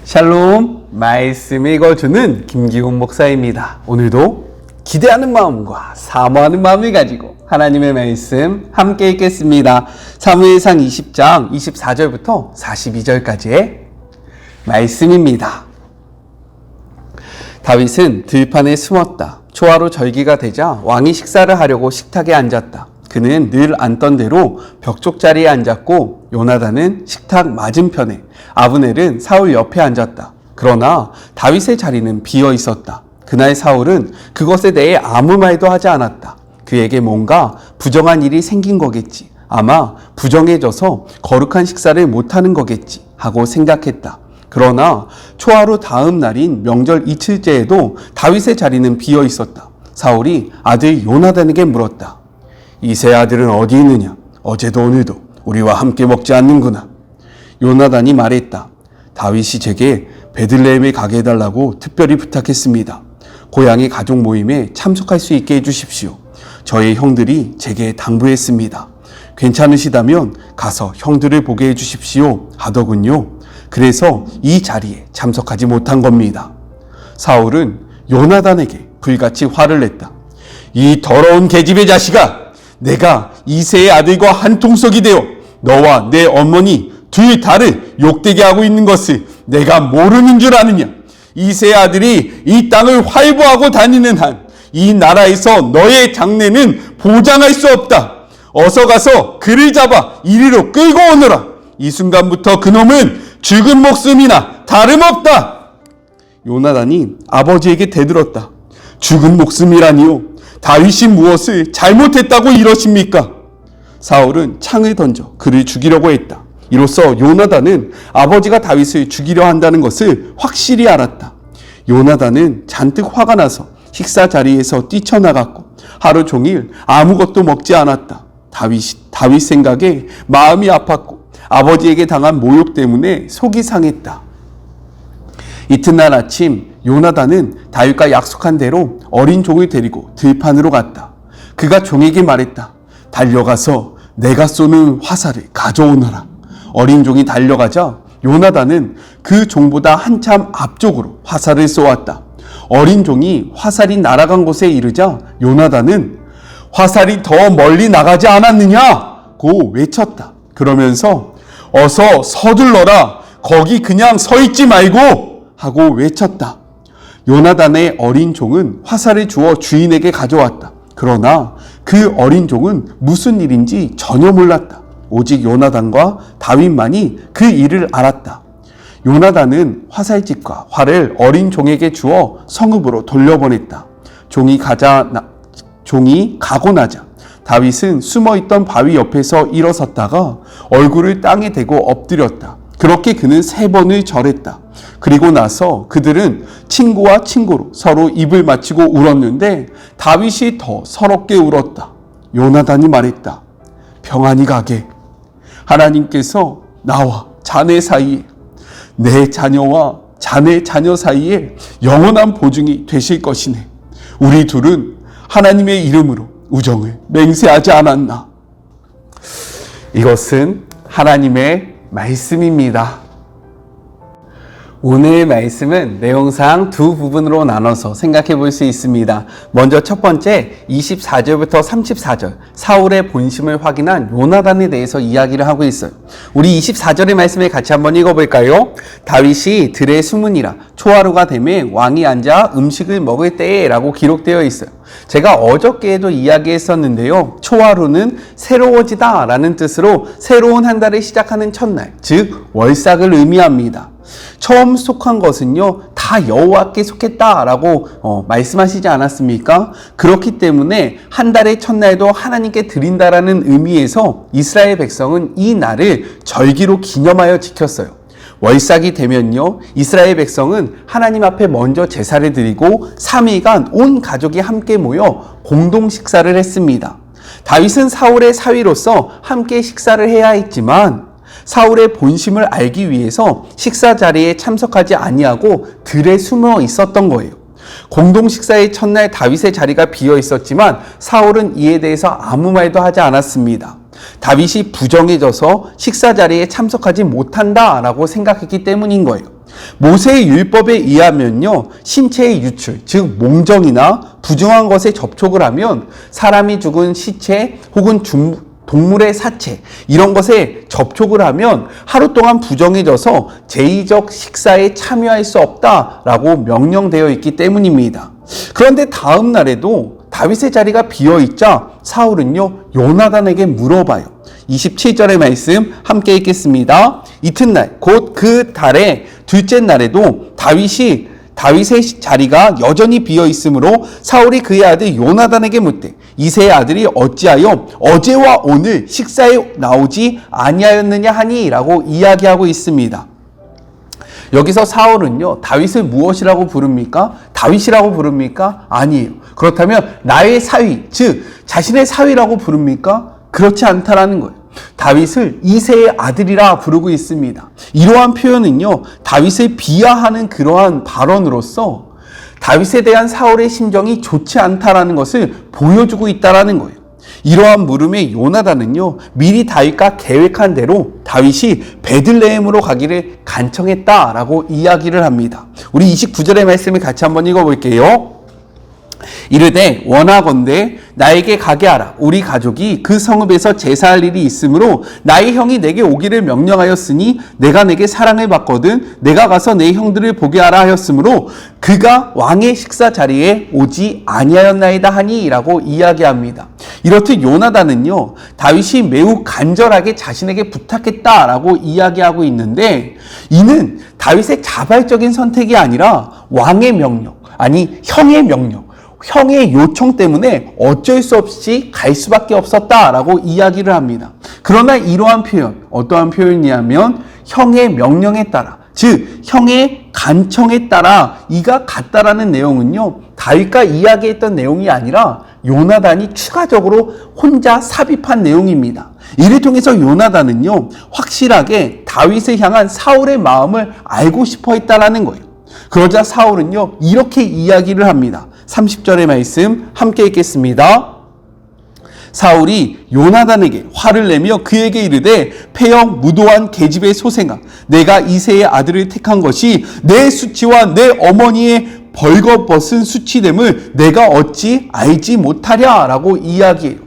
샬롬, 말씀 읽어주는 김기훈 목사입니다. 오늘도 기대하는 마음과 사모하는 마음을 가지고 하나님의 말씀 함께 읽겠습니다. 사무엘상 20장 24절부터 42절까지의 말씀입니다. 다윗은 들판에 숨었다. 초하루 절기가 되자 왕이 식사를 하려고 식탁에 앉았다. 그는 늘 앉던 대로 벽쪽 자리에 앉았고 요나단은 식탁 맞은편에, 아브넬은 사울 옆에 앉았다. 그러나 다윗의 자리는 비어 있었다. 그날 사울은 그것에 대해 아무 말도 하지 않았다. 그에게 뭔가 부정한 일이 생긴 거겠지. 아마 부정해져서 거룩한 식사를 못하는 거겠지 하고 생각했다. 그러나 초하루 다음 날인 명절 이틀째에도 다윗의 자리는 비어 있었다. 사울이 아들 요나단에게 물었다. 이세 아들은 어디 있느냐? 어제도 오늘도 우리와 함께 먹지 않는구나. 요나단이 말했다. 다윗이 제게 베들레헴에 가게 해달라고 특별히 부탁했습니다. 고향의 가족 모임에 참석할 수 있게 해주십시오. 저의 형들이 제게 당부했습니다. 괜찮으시다면 가서 형들을 보게 해주십시오 하더군요. 그래서 이 자리에 참석하지 못한 겁니다. 사울은 요나단에게 불같이 화를 냈다. 이 더러운 계집의 자식아! 내가 이새의 아들과 한 통속이 되어 너와 내 어머니 둘 다를 욕되게 하고 있는 것을 내가 모르는 줄 아느냐? 이새의 아들이 이 땅을 활보하고 다니는 한 이 나라에서 너의 장래는 보장할 수 없다. 어서 가서 그를 잡아 이리로 끌고 오너라. 이 순간부터 그놈은 죽은 목숨이나 다름없다. 요나단이 아버지에게 대들었다. 죽은 목숨이라니요? 다윗이 무엇을 잘못했다고 이러십니까? 사울은 창을 던져 그를 죽이려고 했다. 이로써 요나단은 아버지가 다윗을 죽이려 한다는 것을 확실히 알았다. 요나단은 잔뜩 화가 나서 식사 자리에서 뛰쳐나갔고 하루 종일 아무것도 먹지 않았다. 다윗 생각에 마음이 아팠고 아버지에게 당한 모욕 때문에 속이 상했다. 이튿날 아침 요나단은 다윗과 약속한 대로 어린 종을 데리고 들판으로 갔다. 그가 종에게 말했다. 달려가서 내가 쏘는 화살을 가져오너라. 어린 종이 달려가자 요나단은 그 종보다 한참 앞쪽으로 화살을 쏘았다. 어린 종이 화살이 날아간 곳에 이르자 요나단은 화살이 더 멀리 나가지 않았느냐고 외쳤다. 그러면서 어서 서둘러라. 거기 그냥 서 있지 말고 하고 외쳤다. 요나단의 어린 종은 화살을 주어 주인에게 가져왔다. 그러나 그 어린 종은 무슨 일인지 전혀 몰랐다. 오직 요나단과 다윗만이 그 일을 알았다. 요나단은 화살집과 활을 어린 종에게 주어 성읍으로 돌려보냈다. 종이 가고 나자 다윗은 숨어있던 바위 옆에서 일어섰다가 얼굴을 땅에 대고 엎드렸다. 그렇게 그는 3번을 절했다. 그리고 나서 그들은 친구와 친구로 서로 입을 맞추고 울었는데 다윗이 더 서럽게 울었다. 요나단이 말했다. 평안히 가게. 하나님께서 나와 자네 사이에, 내 자녀와 자네 자녀 사이에 영원한 보증이 되실 것이네. 우리 둘은 하나님의 이름으로 우정을 맹세하지 않았나. 이것은 하나님의 말씀입니다. 오늘의 말씀은 내용상 두 부분으로 나눠서 생각해 볼 수 있습니다. 먼저 첫 번째 24절부터 34절 사울의 본심을 확인한 요나단에 대해서 이야기를 하고 있어요. 우리 24절의 말씀을 같이 한번 읽어볼까요? 다윗이 들에 숨으니라 초하루가 되매 왕이 앉아 음식을 먹을 때에 라고 기록되어 있어요. 제가 어저께에도 이야기했었는데요. 초하루는 새로워지다 라는 뜻으로 새로운 한 달을 시작하는 첫날, 즉 월삭을 의미합니다. 처음 속한 것은요, 다 여호와께 속했다라고 말씀하시지 않았습니까? 그렇기 때문에 한 달의 첫날도 하나님께 드린다라는 의미에서 이스라엘 백성은 이 날을 절기로 기념하여 지켰어요. 월삭이 되면요, 이스라엘 백성은 하나님 앞에 먼저 제사를 드리고 3일간 온 가족이 함께 모여 공동 식사를 했습니다. 다윗은 사울의 사위로서 함께 식사를 해야 했지만 사울의 본심을 알기 위해서 식사 자리에 참석하지 아니하고 들에 숨어 있었던 거예요. 공동 식사의 첫날 다윗의 자리가 비어 있었지만 사울은 이에 대해서 아무 말도 하지 않았습니다. 다윗이 부정해져서 식사 자리에 참석하지 못한다라고 생각했기 때문인 거예요. 모세의 율법에 의하면요, 신체의 유출, 즉 몽정이나 부정한 것에 접촉을 하면 사람이 죽은 시체 혹은 동물의 사체 이런 것에 접촉을 하면 하루 동안 부정해져서 제의적 식사에 참여할 수 없다라고 명령되어 있기 때문입니다. 그런데 다음 날에도 다윗의 자리가 비어있자 사울은요, 요나단에게 물어봐요. 27절의 말씀 함께 읽겠습니다. 이튿날 곧 그 달의 둘째 날에도 다윗의 자리가 여전히 비어 있으므로 사울이 그의 아들 요나단에게 묻되 이새의 아들이 어찌하여 어제와 오늘 식사에 나오지 아니하였느냐 하니라고 이야기하고 있습니다. 여기서 사울은요, 다윗을 무엇이라고 부릅니까? 다윗이라고 부릅니까? 아니에요. 그렇다면 나의 사위, 즉 자신의 사위라고 부릅니까? 그렇지 않다라는 거예요. 다윗을 이새의 아들이라 부르고 있습니다. 이러한 표현은요, 다윗을 비하하는 그러한 발언으로서 다윗에 대한 사울의 심정이 좋지 않다라는 것을 보여주고 있다라는 거예요. 이러한 물음에 요나단은요, 미리 다윗과 계획한 대로 다윗이 베들레헴으로 가기를 간청했다라고 이야기를 합니다. 우리 29절의 말씀을 같이 한번 읽어볼게요. 이르되 원하건대 나에게 가게 하라. 우리 가족이 그 성읍에서 제사할 일이 있으므로 나의 형이 내게 오기를 명령하였으니 내가 내게 사랑을 받거든 내가 가서 내 형들을 보게 하라 하였으므로 그가 왕의 식사 자리에 오지 아니하였나이다 하니라고 이야기합니다. 이렇듯 요나단은요, 다윗이 매우 간절하게 자신에게 부탁했다라고 이야기하고 있는데, 이는 다윗의 자발적인 선택이 아니라 왕의 명령, 아니 형의 명령, 형의 요청 때문에 어쩔 수 없이 갈 수밖에 없었다라고 이야기를 합니다. 그러나 이러한 표현, 어떠한 표현이냐면 형의 명령에 따라, 즉 형의 간청에 따라 이가 갔다라는 내용은요, 다윗과 이야기했던 내용이 아니라 요나단이 추가적으로 혼자 삽입한 내용입니다. 이를 통해서 요나단은요, 확실하게 다윗을 향한 사울의 마음을 알고 싶어 했다라는 거예요. 그러자 사울은요, 이렇게 이야기를 합니다. 30절의 말씀 함께 읽겠습니다. 사울이 요나단에게 화를 내며 그에게 이르되 폐역 무도한 계집의 소생아, 내가 이새의 아들을 택한 것이 내 수치와 내 어머니의 벌거벗은 수치됨을 내가 어찌 알지 못하랴 라고 이야기해요.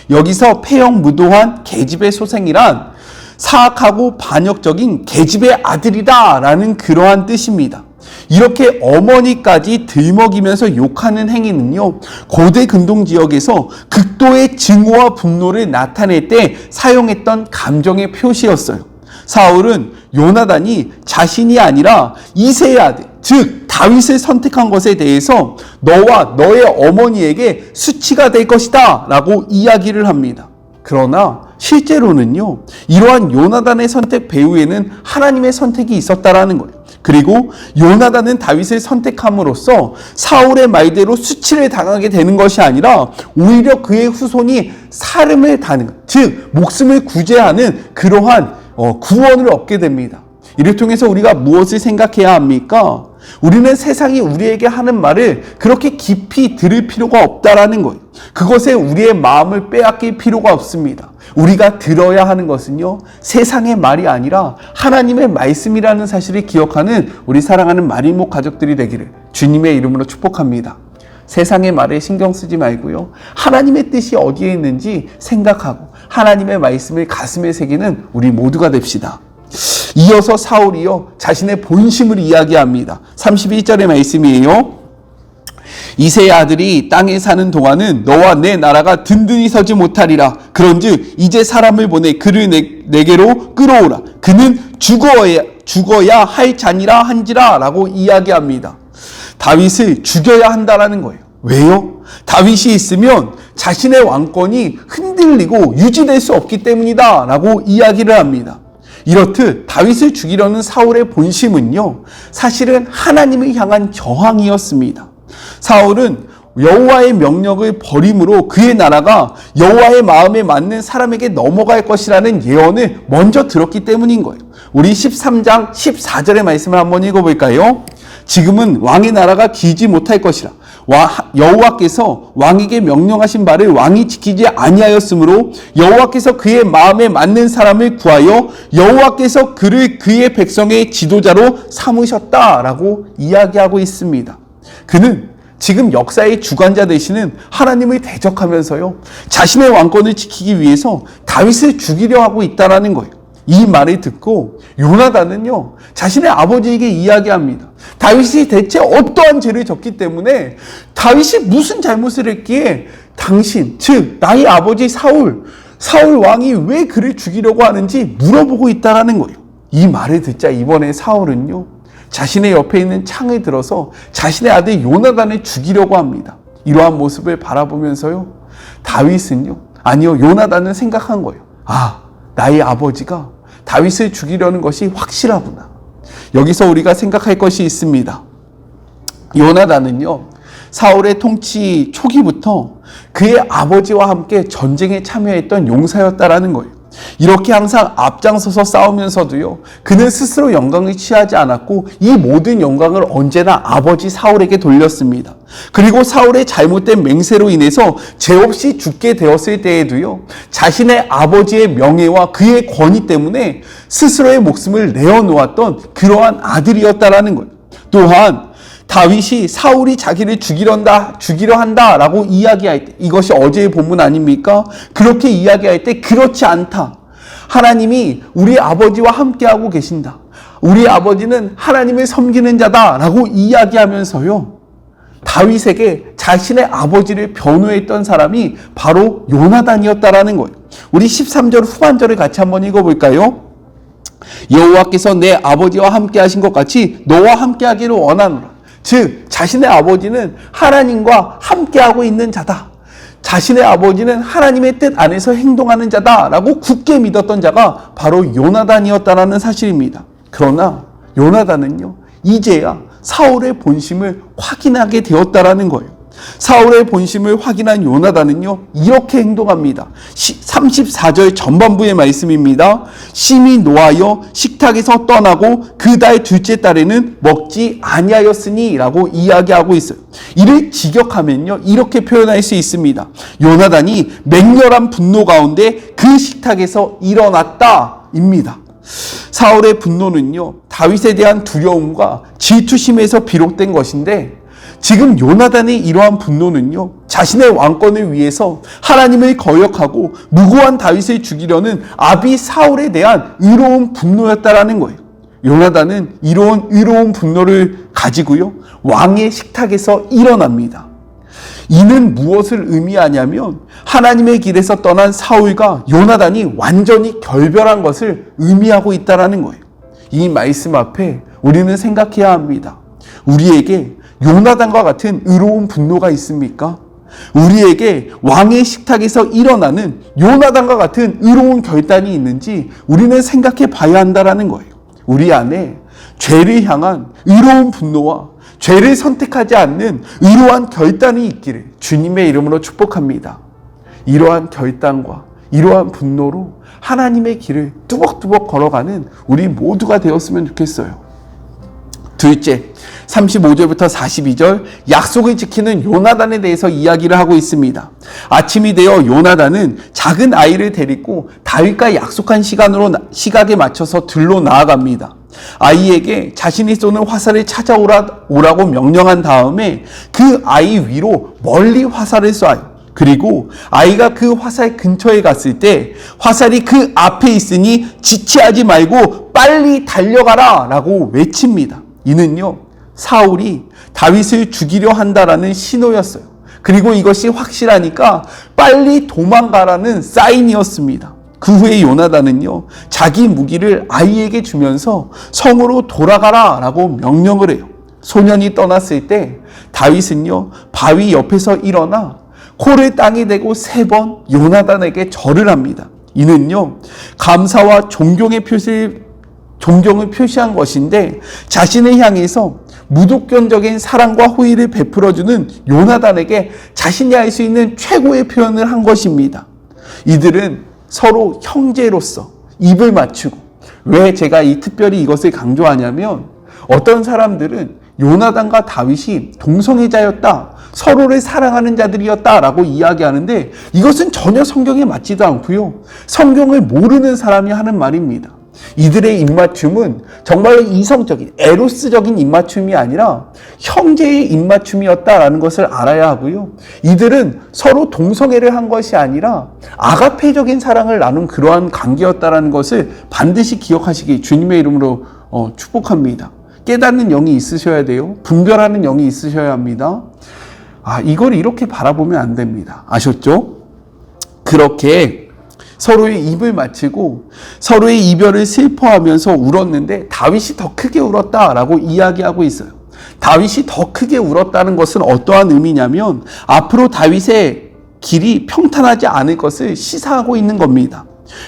여기서 폐역 무도한 계집의 소생이란 사악하고 반역적인 계집의 아들이다 라는 그러한 뜻입니다. 이렇게 어머니까지 들먹이면서 욕하는 행위는요, 고대 근동 지역에서 극도의 증오와 분노를 나타낼 때 사용했던 감정의 표시였어요. 사울은 요나단이 자신이 아니라 이새의 아들, 즉 다윗을 선택한 것에 대해서 너와 너의 어머니에게 수치가 될 것이다 라고 이야기를 합니다. 그러나 실제로는요, 이러한 요나단의 선택 배후에는 하나님의 선택이 있었다라는 거예요. 그리고 요나단은 다윗을 선택함으로써 사울의 말대로 수치를 당하게 되는 것이 아니라 오히려 그의 후손이 사름을 다는, 즉 목숨을 구제하는 그러한 구원을 얻게 됩니다. 이를 통해서 우리가 무엇을 생각해야 합니까? 우리는 세상이 우리에게 하는 말을 그렇게 깊이 들을 필요가 없다라는 거예요. 그것에 우리의 마음을 빼앗길 필요가 없습니다. 우리가 들어야 하는 것은요, 세상의 말이 아니라 하나님의 말씀이라는 사실을 기억하는 우리 사랑하는 마리목 가족들이 되기를 주님의 이름으로 축복합니다. 세상의 말에 신경 쓰지 말고요, 하나님의 뜻이 어디에 있는지 생각하고 하나님의 말씀을 가슴에 새기는 우리 모두가 됩시다. 이어서 사울이요, 자신의 본심을 이야기합니다. 31절의 말씀이에요. 이새의 아들이 땅에 사는 동안은 너와 내 나라가 든든히 서지 못하리라. 그런즉 이제 사람을 보내 그를 내게로 끌어오라. 그는 죽어야 할 자니라 한지라 라고 이야기합니다. 다윗을 죽여야 한다라는 거예요. 왜요? 다윗이 있으면 자신의 왕권이 흔들리고 유지될 수 없기 때문이다 라고 이야기를 합니다. 이렇듯 다윗을 죽이려는 사울의 본심은요, 사실은 하나님을 향한 저항이었습니다. 사울은 여호와의 명령을 버림으로 그의 나라가 여호와의 마음에 맞는 사람에게 넘어갈 것이라는 예언을 먼저 들었기 때문인 거예요. 우리 13장 14절의 말씀을 한번 읽어볼까요? 지금은 왕의 나라가 길지 못할 것이라. 여호와께서 왕에게 명령하신 바를 왕이 지키지 아니하였으므로 여호와께서 그의 마음에 맞는 사람을 구하여 여호와께서 그를 그의 백성의 지도자로 삼으셨다라고 이야기하고 있습니다. 그는 지금 역사의 주관자 되시는 하나님을 대적하면서요, 자신의 왕권을 지키기 위해서 다윗을 죽이려 하고 있다라는 거예요. 이 말을 듣고 요나단은요, 자신의 아버지에게 이야기합니다. 다윗이 대체 어떠한 죄를 졌기 때문에, 다윗이 무슨 잘못을 했기에 당신, 즉 나의 아버지 사울 왕이 왜 그를 죽이려고 하는지 물어보고 있다라는 거예요. 이 말을 듣자 이번에 사울은요, 자신의 옆에 있는 창을 들어서 자신의 아들 요나단을 죽이려고 합니다. 이러한 모습을 바라보면서요, 요나단은 생각한 거예요. 아, 나의 아버지가 다윗을 죽이려는 것이 확실하구나. 여기서 우리가 생각할 것이 있습니다. 요나단은요, 사울의 통치 초기부터 그의 아버지와 함께 전쟁에 참여했던 용사였다라는 거예요. 이렇게 항상 앞장서서 싸우면서도요, 그는 스스로 영광을 취하지 않았고 이 모든 영광을 언제나 아버지 사울에게 돌렸습니다. 그리고 사울의 잘못된 맹세로 인해서 죄 없이 죽게 되었을 때에도요, 자신의 아버지의 명예와 그의 권위 때문에 스스로의 목숨을 내어놓았던 그러한 아들이었다라는 거예요. 또한 다윗이 사울이 자기를 죽이려 한다라고 이야기할 때, 이것이 어제의 본문 아닙니까? 그렇게 이야기할 때 그렇지 않다. 하나님이 우리 아버지와 함께하고 계신다. 우리 아버지는 하나님을 섬기는 자다라고 이야기하면서요, 다윗에게 자신의 아버지를 변호했던 사람이 바로 요나단이었다라는 거예요. 우리 13절 후반절을 같이 한번 읽어볼까요? 여호와께서 내 아버지와 함께하신 것 같이 너와 함께하기를 원하노라. 즉 자신의 아버지는 하나님과 함께하고 있는 자다. 자신의 아버지는 하나님의 뜻 안에서 행동하는 자다라고 굳게 믿었던 자가 바로 요나단이었다라는 사실입니다. 그러나 요나단은요, 이제야 사울의 본심을 확인하게 되었다라는 거예요. 사울의 본심을 확인한 요나단은요, 이렇게 행동합니다. 34절 전반부의 말씀입니다. 심히 노하여 식탁에서 떠나고 그 달 둘째 달에는 먹지 아니하였으니 라고 이야기하고 있어요. 이를 직역하면요, 이렇게 표현할 수 있습니다. 요나단이 맹렬한 분노 가운데 그 식탁에서 일어났다 입니다. 사울의 분노는요, 다윗에 대한 두려움과 질투심에서 비롯된 것인데, 지금 요나단의 이러한 분노는요, 자신의 왕권을 위해서 하나님을 거역하고 무고한 다윗을 죽이려는 아비 사울에 대한 의로운 분노였다라는 거예요. 요나단은 이런 의로운 분노를 가지고요, 왕의 식탁에서 일어납니다. 이는 무엇을 의미하냐면 하나님의 길에서 떠난 사울과 요나단이 완전히 결별한 것을 의미하고 있다라는 거예요. 이 말씀 앞에 우리는 생각해야 합니다. 우리에게 요나단과 같은 의로운 분노가 있습니까? 우리에게 왕의 식탁에서 일어나는 요나단과 같은 의로운 결단이 있는지 우리는 생각해 봐야 한다라는 거예요. 우리 안에 죄를 향한 의로운 분노와 죄를 선택하지 않는 의로한 결단이 있기를 주님의 이름으로 축복합니다. 이러한 결단과 이러한 분노로 하나님의 길을 뚜벅뚜벅 걸어가는 우리 모두가 되었으면 좋겠어요. 둘째, 35절부터 42절 약속을 지키는 요나단에 대해서 이야기를 하고 있습니다. 아침이 되어 요나단은 작은 아이를 데리고 다윗과 약속한 시각에 맞춰서 들로 나아갑니다. 아이에게 자신이 쏘는 화살을 찾아오라고 명령한 다음에 그 아이 위로 멀리 화살을 쏴요. 그리고 아이가 그 화살 근처에 갔을 때 화살이 그 앞에 있으니 지체하지 말고 빨리 달려가라 라고 외칩니다. 이는요, 사울이 다윗을 죽이려 한다라는 신호였어요. 그리고 이것이 확실하니까 빨리 도망가라는 사인이었습니다. 그 후에 요나단은요, 자기 무기를 아이에게 주면서 성으로 돌아가라 라고 명령을 해요. 소년이 떠났을 때 다윗은요, 바위 옆에서 일어나 코를 땅에 대고 3번 요나단에게 절을 합니다. 이는요, 감사와 존경을 표시한 것인데 자신을 향해서 무조건적인 사랑과 호의를 베풀어주는 요나단에게 자신이 할 수 있는 최고의 표현을 한 것입니다. 이들은 서로 형제로서 입을 맞추고, 왜 제가 특별히 이것을 강조하냐면 어떤 사람들은 요나단과 다윗이 동성애자였다, 서로를 사랑하는 자들이었다라고 이야기하는데 이것은 전혀 성경에 맞지도 않고요. 성경을 모르는 사람이 하는 말입니다. 이들의 입맞춤은 정말로 이성적인 에로스적인 입맞춤이 아니라 형제의 입맞춤이었다라는 것을 알아야 하고요. 이들은 서로 동성애를 한 것이 아니라 아가페적인 사랑을 나눈 그러한 관계였다라는 것을 반드시 기억하시기 주님의 이름으로 축복합니다. 깨닫는 영이 있으셔야 돼요. 분별하는 영이 있으셔야 합니다. 이걸 이렇게 바라보면 안 됩니다. 아셨죠? 그렇게 서로의 입을 맞추고 서로의 이별을 슬퍼하면서 울었는데 다윗이 더 크게 울었다라고 이야기하고 있어요. 다윗이 더 크게 울었다는 것은 어떠한 의미냐면 앞으로 다윗의 길이 평탄하지 않을 것을 시사하고 있는 겁니다.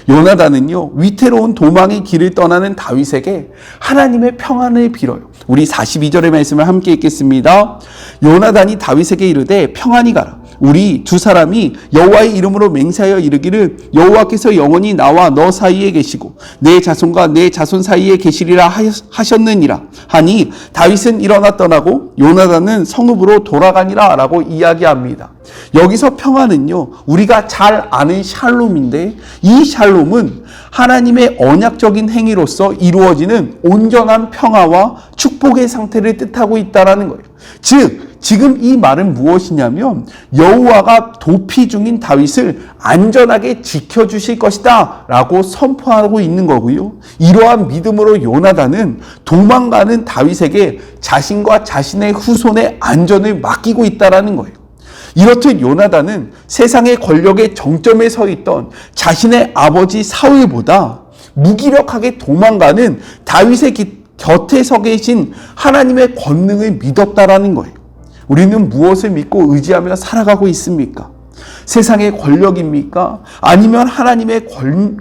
요나단은요, 위태로운 도망의 길을 떠나는 다윗에게 하나님의 평안을 빌어요. 우리 42절의 말씀을 함께 읽겠습니다. 요나단이 다윗에게 이르되 평안히 가라. 우리 두 사람이 여호와의 이름으로 맹세하여 이르기를 여호와께서 영원히 나와 너 사이에 계시고 내 자손과 내 자손 사이에 계시리라 하셨느니라 하니 다윗은 일어나 떠나고 요나단은 성읍으로 돌아가니라 라고 이야기합니다. 여기서 평안은요, 우리가 잘 아는 샬롬인데 이 샬롬은 하나님의 언약적인 행위로서 이루어지는 온전한 평화와 축복의 상태를 뜻하고 있다는 거예요. 즉 지금 이 말은 무엇이냐면 여호와가 도피 중인 다윗을 안전하게 지켜주실 것이다 라고 선포하고 있는 거고요. 이러한 믿음으로 요나단은 도망가는 다윗에게 자신과 자신의 후손의 안전을 맡기고 있다는 거예요. 이렇듯 요나단은 세상의 권력의 정점에 서 있던 자신의 아버지 사울보다 무기력하게 도망가는 다윗의 곁에 서 계신 하나님의 권능을 믿었다라는 거예요. 우리는 무엇을 믿고 의지하며 살아가고 있습니까? 세상의 권력입니까? 아니면 하나님의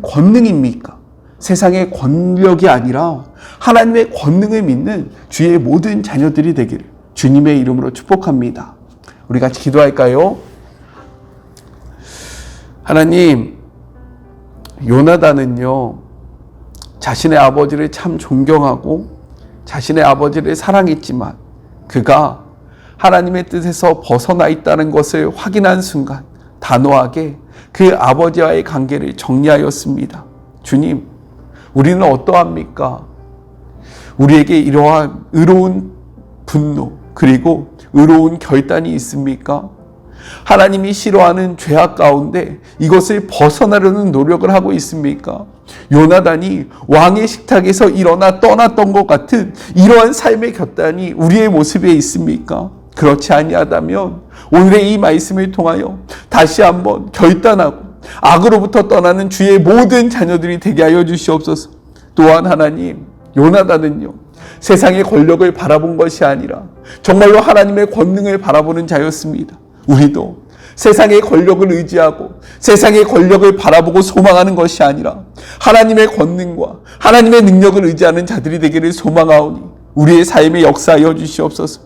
권능입니까? 세상의 권력이 아니라 하나님의 권능을 믿는 주의 모든 자녀들이 되기를 주님의 이름으로 축복합니다. 우리 같이 기도할까요? 하나님, 요나단은요, 자신의 아버지를 참 존경하고 자신의 아버지를 사랑했지만 그가 하나님의 뜻에서 벗어나 있다는 것을 확인한 순간 단호하게 그 아버지와의 관계를 정리하였습니다. 주님, 우리는 어떠합니까? 우리에게 이러한 의로운 분노 그리고 의로운 결단이 있습니까? 하나님이 싫어하는 죄악 가운데 이것을 벗어나려는 노력을 하고 있습니까? 요나단이 왕의 식탁에서 일어나 떠났던 것 같은 이러한 삶의 결단이 우리의 모습에 있습니까? 그렇지 아니하다면 오늘의 이 말씀을 통하여 다시 한번 결단하고 악으로부터 떠나는 주의 모든 자녀들이 되게 하여 주시옵소서. 또한 하나님, 요나단은요, 세상의 권력을 바라본 것이 아니라 정말로 하나님의 권능을 바라보는 자였습니다. 우리도 세상의 권력을 의지하고 세상의 권력을 바라보고 소망하는 것이 아니라 하나님의 권능과 하나님의 능력을 의지하는 자들이 되기를 소망하오니 우리의 삶에 역사하여 주시옵소서.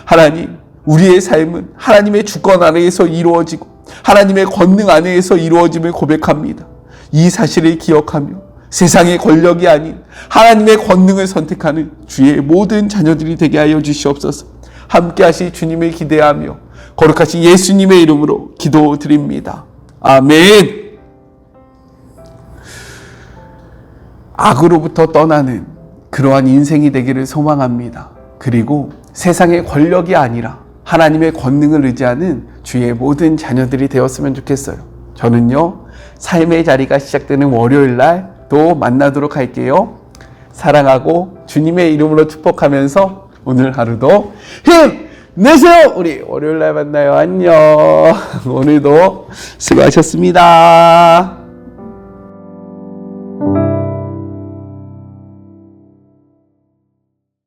하나님, 우리의 삶은 하나님의 주권 안에서 이루어지고 하나님의 권능 안에서 이루어짐을 고백합니다. 이 사실을 기억하며 세상의 권력이 아닌 하나님의 권능을 선택하는 주의 모든 자녀들이 되게 하여 주시옵소서. 함께 하실 주님을 기대하며 거룩하신 예수님의 이름으로 기도드립니다. 아멘. 악으로부터 떠나는 그러한 인생이 되기를 소망합니다. 그리고 세상의 권력이 아니라 하나님의 권능을 의지하는 주의 모든 자녀들이 되었으면 좋겠어요. 저는요, 삶의 자리가 시작되는 월요일 날 또 만나도록 할게요. 사랑하고 주님의 이름으로 축복하면서 오늘 하루도 힘내세요. 우리 월요일 날 만나요. 안녕. 오늘도 수고하셨습니다.